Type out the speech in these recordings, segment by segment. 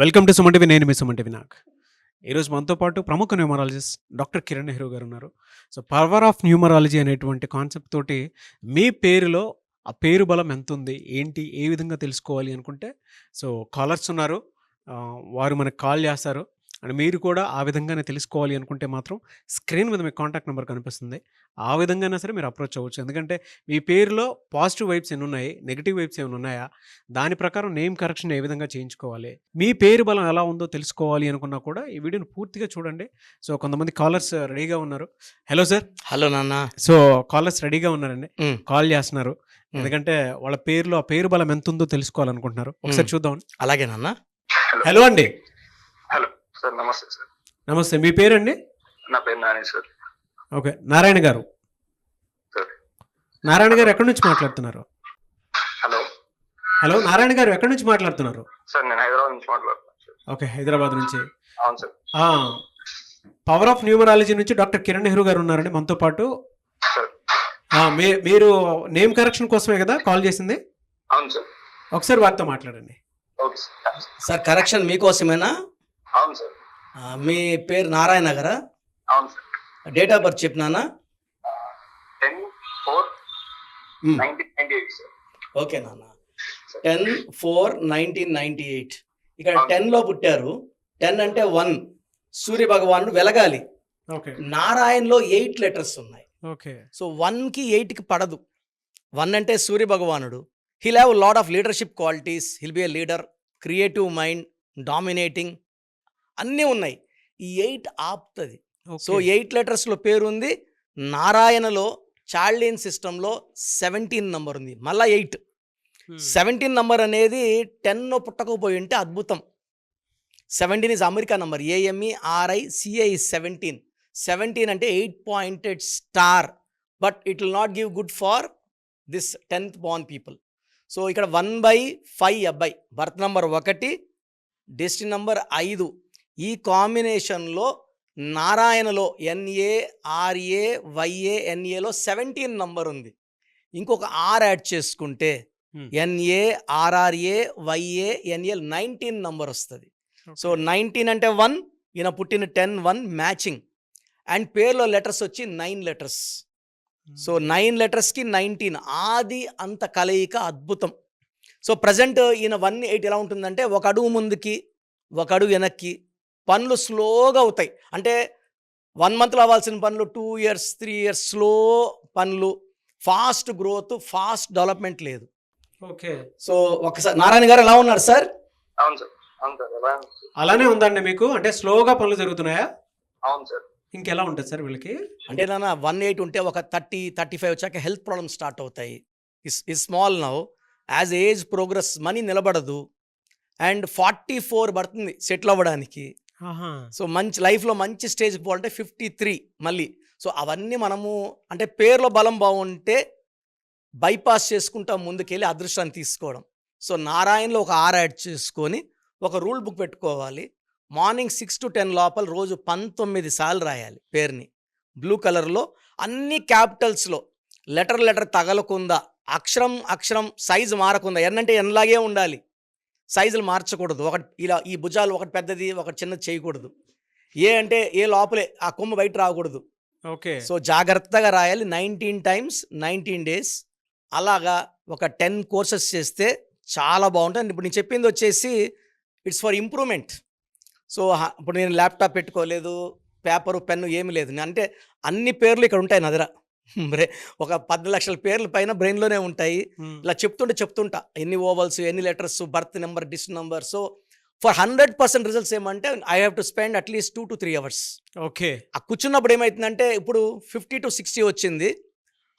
Welcome to Suman TV. నేను మీ Suman TV Nag. ఈరోజు మనతో పాటు ప్రముఖ న్యూమరాలజిస్ట్ డాక్టర్ కిరణ్ నెహ్రూ గారు ఉన్నారు. సో పవర్ ఆఫ్ న్యూమరాలజీ అనేటువంటి కాన్సెప్ట్ తోటి మీ పేరులో ఆ పేరు బలం ఎంతుంది, ఏంటి, ఏ విధంగా తెలుసుకోవాలి అనుకుంటే సో కాలర్స్ ఉన్నారు. వారు మనకు కాల్ చేస్తారు. అండ్ మీరు కూడా ఆ విధంగానే తెలుసుకోవాలి అనుకుంటే మాత్రం స్క్రీన్ మీద మీకు కాంటాక్ట్ నెంబర్ కనిపిస్తుంది. ఆ విధంగానే సరే మీరు అప్రోచ్ అవ్వచ్చు. ఎందుకంటే మీ పేరులో పాజిటివ్ వైబ్స్ ఎన్ని ఉన్నాయి, నెగిటివ్ వైబ్స్ ఏమైనా ఉన్నాయా, దాని ప్రకారం నేమ్ కరెక్షన్ ఏ విధంగా చేయించుకోవాలి, మీ పేరు బలం ఎలా ఉందో తెలుసుకోవాలి అనుకున్నా కూడా ఈ వీడియోని పూర్తిగా చూడండి. సో కొంతమంది కాలర్స్ రెడీగా ఉన్నారు. Hello sir. హలో నాన్న. సో కాలర్స్ రెడీగా ఉన్నారండి, ఉమ్, కాల్ చేస్తున్నారు. ఉమ్. ఎందుకంటే వాళ్ళ పేరులో ఆ పేరు బలం ఎంత ఉందో తెలుసుకోవాలనుకుంటున్నారు. ఒకసారి చూద్దాం. అలాగే నాన్న. హలో అండి. హలో సార్, నమస్తే సార్. నమస్తే, మీ పేరండి? నా పేరు నాని సార్. ఓకే, నారాయణ గారు. సార్ నారాయణ గారు ఎక్కడి నుంచి మాట్లాడుతున్నారు? హలో హలో, నారాయణ గారు ఎక్కడి నుంచి మాట్లాడుతున్నారు? సార్, నేను హైదరాబాద్ నుంచి మాట్లాడుతున్నాను సార్. ఓకే, హైదరాబాద్ నుంచి. అవును సార్. పవర్ ఆఫ్ న్యూమరాలజీ నుంచి డాక్టర్ కిరణ్ నెహ్రూ గారు ఉన్నారండి మనతో పాటు. సార్ మీరు నేమ్ కరెక్షన్ కోసమే కదా కాల్ చేసింది? అవును సార్. ఒకసారి వారితో మాట్లాడండి. Okay sir. సార్, కరెక్షన్ మీకోసమేనా? అవును సార్. మీ పేరు నారాయణ గారా? అవును సార్. డేట్ ఆఫ్ బర్త్ చెప్పినానా? 10/4/1998 సార్. ఓకే నాన్న. 10/4/1998. ఇక్కడ 10లో పుట్టారు. 10 అంటే 1. సూర్య భగవానుడు వెలగాలి. ఓకే నారాయణలో 8 లెటర్స్ ఉన్నాయి. ఓకే సో 1కి 8కి పడదు. 1 అంటే సూర్య భగవానుడు. Hill have lot of leadership qualities. Hill B a leader, creative mind, dominating అన్నీ ఉన్నాయి. ఈ 8 ఆపుతుంది. సో 8 లెటర్స్లో పేరు ఉంది. నారాయణలో చార్లియన్ సిస్టంలో 17 నంబర్ ఉంది, మళ్ళా 8. 17 నంబర్ అనేది 10లో పుట్టకపోయి ఉంటే అద్భుతం. 17 is America number. AMERICA is 17. 17 అంటే 8 pointed star. But it will not give good for this 10th born people. So ఇక్కడ 1/5 అబ్బాయి, బర్త్ నంబర్ 1, డెస్టినీ నంబర్ 5. ఈ కాంబినేషన్లో నారాయణలో NARAYANAలో 17 నంబర్ ఉంది. ఇంకొక R యాడ్ చేసుకుంటే NARRAYANA 19 నంబర్ వస్తుంది. సో 19 అంటే 1, ఈయన పుట్టిన 10/1 మ్యాచింగ్. అండ్ పేర్లో లెటర్స్ వచ్చి 9 లెటర్స్. సో 9 లెటర్స్కి 19 ఆది అంత కలయిక అద్భుతం. సో ప్రజెంట్ ఈయన 1/8 ఎలా ఉంటుందంటే ఒక అడుగు ముందుకి ఒక అడుగు వెనక్కి, పనులు స్లోగా అవుతాయి. అంటే 1 మంత్లో అవ్వాల్సిన పనులు 2 years 3 years స్లో పనులు, ఫాస్ట్ గ్రోత్, ఫాస్ట్ డెవలప్మెంట్ లేదు. ఓకే. సో ఒకసారి నారాయణ గారు ఎలా ఉన్నారు సార్? అవును సార్. అవును సార్. ఎలా ఉంది సార్? అలానే ఉందండి మీకు? అంటే స్లోగా పనులు జరుగుతున్నాయా? అవును సార్. ఇంకెలా ఉంటుంది సార్ వీళ్ళకి? అంటే నాన్న 1/8 ఉంటే ఒక 30-35 వచ్చాక హెల్త్ ప్రాబ్లమ్స్ స్టార్ట్ అవుతాయి. Is small now. As age progress money నిలబడదు. అండ్ 44 పడుతుంది సెటిల్ అవ్వడానికి. సో మంచి లైఫ్లో మంచి స్టేజ్కి పోవాలంటే 53 మళ్ళీ. సో అవన్నీ మనము అంటే పేర్లో బలం బాగుంటే బైపాస్ చేసుకుంటా ముందుకెళ్ళి అదృష్టాన్ని తీసుకోవడం. సో నారాయణలో ఒక R యాడ్ చేసుకొని ఒక రూల్ బుక్ పెట్టుకోవాలి. మార్నింగ్ 6 to 10 లోపల రోజు 19 సార్లు రాయాలి పేరుని. బ్లూ కలర్లో అన్ని క్యాపిటల్స్లో లెటర్ తగలకుండా, అక్షరం సైజు మారకుండా. అంటే ఎన్లాగే ఉండాలి, సైజులు మార్చకూడదు. ఒకటి ఇలా ఈ భుజాలు ఒకటి పెద్దది ఒకటి చిన్నది చేయకూడదు. అంటే ఏ లోపలే ఆ కొమ్ము బయట రాకూడదు. ఓకే. సో జాగ్రత్తగా రాయాలి. 19 times 19 days. అలాగా ఒక 10 కోర్సెస్ చేస్తే చాలా బాగుంటుంది. ఇప్పుడు నేను చెప్పింది వచ్చేసి ఇట్స్ ఫర్ ఇంప్రూవ్మెంట్. సో ఇప్పుడు నేను ల్యాప్టాప్ పెట్టుకోలేదు, పేపరు పెన్ను ఏమి లేదు. అంటే అన్ని పేర్లు ఇక్కడ ఉంటాయి నా దగ్గర. ఒక 10 లక్షల పేర్ల పైన బ్రెయిన్లోనే ఉంటాయి. ఇలా చెప్తుంటా ఎన్ని ఓవల్స్, ఎన్ని లెటర్స్, బర్త్ నెంబర్, డిస్ట్ నెంబర్. సో ఫర్ 100% రిజల్ట్స్ ఏమంటే I have to spend at least 2 to 3 hours. Okay. ఆ కూర్చున్నప్పుడు ఏమవుతుందంటే ఇప్పుడు 50 to 60 వచ్చింది,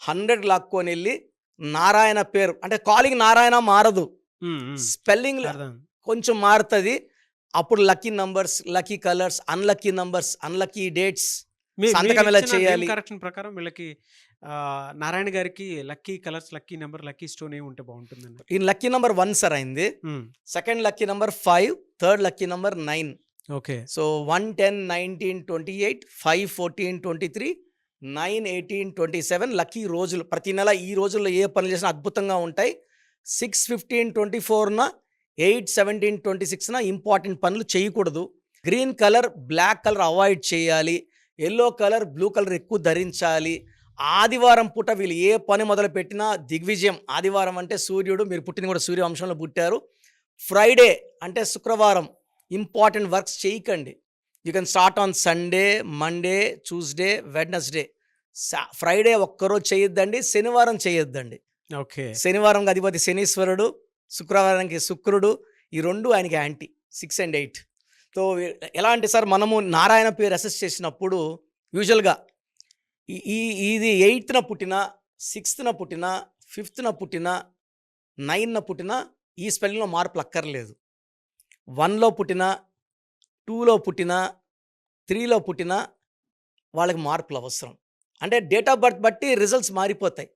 100 లాక్కొని వెళ్ళి నారాయణ పేరు అంటే కాలింగ్ నారాయణ మారదు, స్పెల్లింగ్ కొంచెం మారుతుంది. అప్పుడు lucky numbers, lucky colours, unlucky numbers, unlucky dates సంతకం ఎలా చేయాలి. కరెక్షన్ ప్రకారం వీళ్ళకి నారాయణ గారికి lucky colours, lucky number, lucky stone ఏమి ఉంటే బాగుంటుందండి? ఈ లక్కీ నంబర్ 1 సార్ అయింది. Second lucky number 5, third lucky number 9. Okay. So 1, 10, 19, 28, 5, 14, 23, 9, 18, 27 lucky రోజులు. ప్రతి నెల ఈ రోజుల్లో ఏ పనులు చేసినా అద్భుతంగా ఉంటాయి. 6, 15, 24న 8/17/26న ఇంపార్టెంట్ పనులు చేయకూడదు. Green colour, black colour avoid చేయాలి. ఎల్లో కలర్, బ్లూ కలర్ ఎక్కువ ధరించాలి. ఆదివారం పూట వీళ్ళు ఏ పని మొదలు పెట్టినా దిగ్విజయం. ఆదివారం అంటే సూర్యుడు, మీరు పుట్టింది కూడా సూర్యవంశంలో పుట్టారు. ఫ్రైడే అంటే శుక్రవారం ఇంపార్టెంట్ వర్క్స్ చేయకండి. You can start on Sunday, Monday, Tuesday, Wednesday. Friday ఒక్కరోజు చేయొద్దండి, శనివారం చేయొద్దండి. ఓకే. శనివారం అధిపతి శనీశ్వరుడు, శుక్రవారానికి శుక్రుడు, ఈ రెండు ఆయనకి యాంటీ 6 and 8. సో ఎలా అంటే సార్, మనము నారాయణ పేరు అసెస్ చేసినప్పుడు యూజువల్గా ఇది 8న పుట్టిన, 6న పుట్టిన, 5న పుట్టిన, 9న పుట్టిన ఈ స్పెల్లింగ్లో మార్పులు అక్కర్లేదు. 1లో పుట్టిన, 2లో పుట్టిన, 3లో పుట్టిన వాళ్ళకి మార్పులు అవసరం. అంటే డేట్ ఆఫ్ బర్త్ బట్టి రిజల్ట్స్ మారిపోతాయి.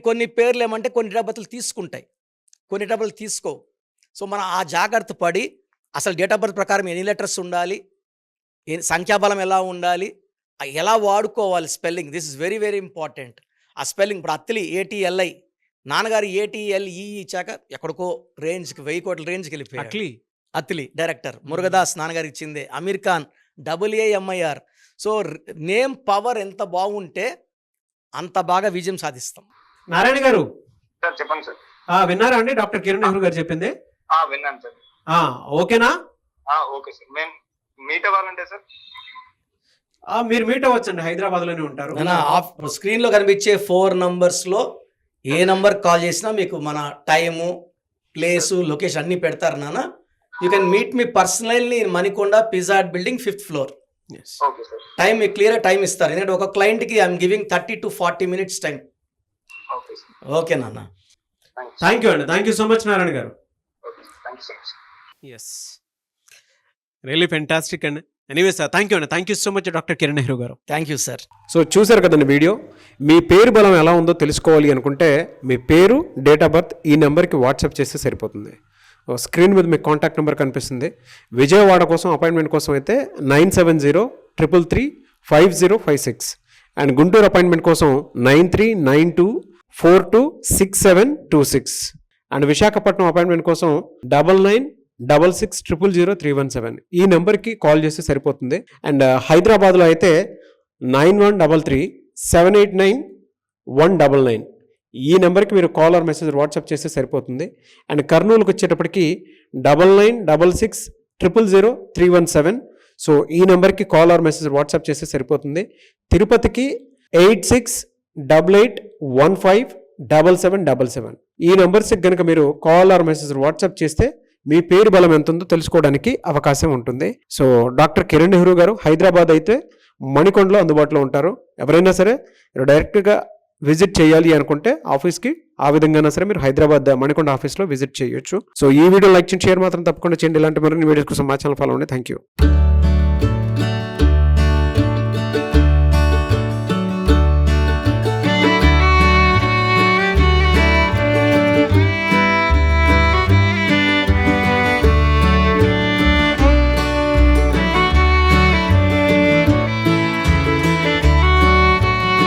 కొన్ని పేర్లు ఏమంటే కొన్ని డేట్ ఆఫ్ బర్త్లు తీసుకుంటాయి, కొన్ని డేట్ ఆఫ్ బర్త్లు తీసుకోవు. సో మనం ఆ జాగ్రత్త పడి అసలు డేట్ ఆఫ్ బర్త్ ప్రకారం ఎన్ని లెటర్స్ ఉండాలి, సంఖ్యాబలం ఎలా ఉండాలి, ఎలా వాడుకోవాలి spelling, this is very very important. ఆ స్పెల్లింగ్ ఇప్పుడు అత్తిలి ATLI, నాన్నగారు ATLE ఇచ్చాక ఎక్కడికో రేంజ్కి 1000 కోట్ల రేంజ్కి వెళ్ళిపోయారు. అత్తిలి డైరెక్టర్ మురుగదాస్ నాన్నగారికి ఇచ్చిందే. Aamir Khan AAMIR. So name power ఎంత బాగుంటే అంత బాగా విజయం సాధిస్తాం. నారాయణ గారు సార్ చెప్పండి సార్. విన్నారా అండి డాక్టర్ కిరణ్ నెహ్రూ గారు చెప్పింది? విన్నాను సార్. ఓకేనా? Okay sir. మేము మీట్ అవ్వాలంటే సార్ మీరు మీట్ అవ్వచ్చండి, హైదరాబాద్ లోనే ఉంటారు. స్క్రీన్ లో కనిపించే 4 నంబర్స్లో ఏ నంబర్ కాల్ చేసినా మీకు మన టైము, ప్లేసు, లొకేషన్ అన్ని పెడతారు నాన్న. You can meet me personally in Manikonda pizza building 5th floor. Okay sir. Time మీకు క్లియర్ టైం ఇస్తారు, ఎందుకంటే ఒక క్లయింట్కి I'm giving 30 to 40 minutes time. Okay sir. Okay నాన్న. థ్యాంక్ యూ అండి, thank you so much Narayana garu. Okay sir. Thank you so much. Yes, really fantastic అండి. Anyway sir, thank you అండి, thank you so much doctor Kiran Nehru garu. Thank you sir. So చూసారు కదండి video. మీ పేరు బలం ఎలా ఉందో తెలుసుకోవాలి అనుకుంటే మీ పేరు, డేట్ ఆఫ్ బర్త్ ఈ నెంబర్కి వాట్సాప్ చేస్తే సరిపోతుంది. స్క్రీన్ మీద మీకు కాంటాక్ట్ నెంబర్ కనిపిస్తుంది. విజయవాడ కోసం అపాయింట్మెంట్ కోసం అయితే 9703335056 అండ్ గుంటూరు అపాయింట్మెంట్ కోసం 9392426726 అండ్ విశాఖపట్నం అపాయింట్మెంట్ కోసం 9966600317 ఈ నెంబర్కి కాల్ చేస్తే సరిపోతుంది. అండ్ హైదరాబాద్లో అయితే 9133789199 ఈ నెంబర్కి మీరు కాల్ ఆర్ మెసేజ్ వాట్సాప్ చేస్తే సరిపోతుంది. అండ్ కర్నూలుకి వచ్చేటప్పటికి 9966000317 సో ఈ నెంబర్కి కాల్ ఆర్ మెసేజ్ వాట్సాప్ చేస్తే సరిపోతుంది. తిరుపతికి 8688157777 ఈ నెంబర్స్కి కనుక మీరు కాల్ ఆర్ మెసేజ్ వాట్సాప్ చేస్తే మీ పేరు బలం ఎంత ఉందో తెలుసుకోవడానికి అవకాశం ఉంటుంది. సో డాక్టర్ కిరణ్ నెహ్రూ గారు హైదరాబాద్ అయితే మణికొండలో అందుబాటులో ఉంటారు. ఎవరైనా సరే డైరెక్ట్గా విజిట్ చేయాలి అనుకుంటే ఆఫీస్కి, ఆ విధంగా సరే మీరు హైదరాబాద్ మణికొండ ఆఫీస్లో విజిట్ చేయొచ్చు. సో ఈ వీడియో లైక్ చేయండి, షేర్ మాత్రం తప్పకుండా చేయండి. ఇలాంటి మరిన్ని వీడియోస్ కోసం మా ఛానల్ ఫాలో అవ్వండి. Thank you.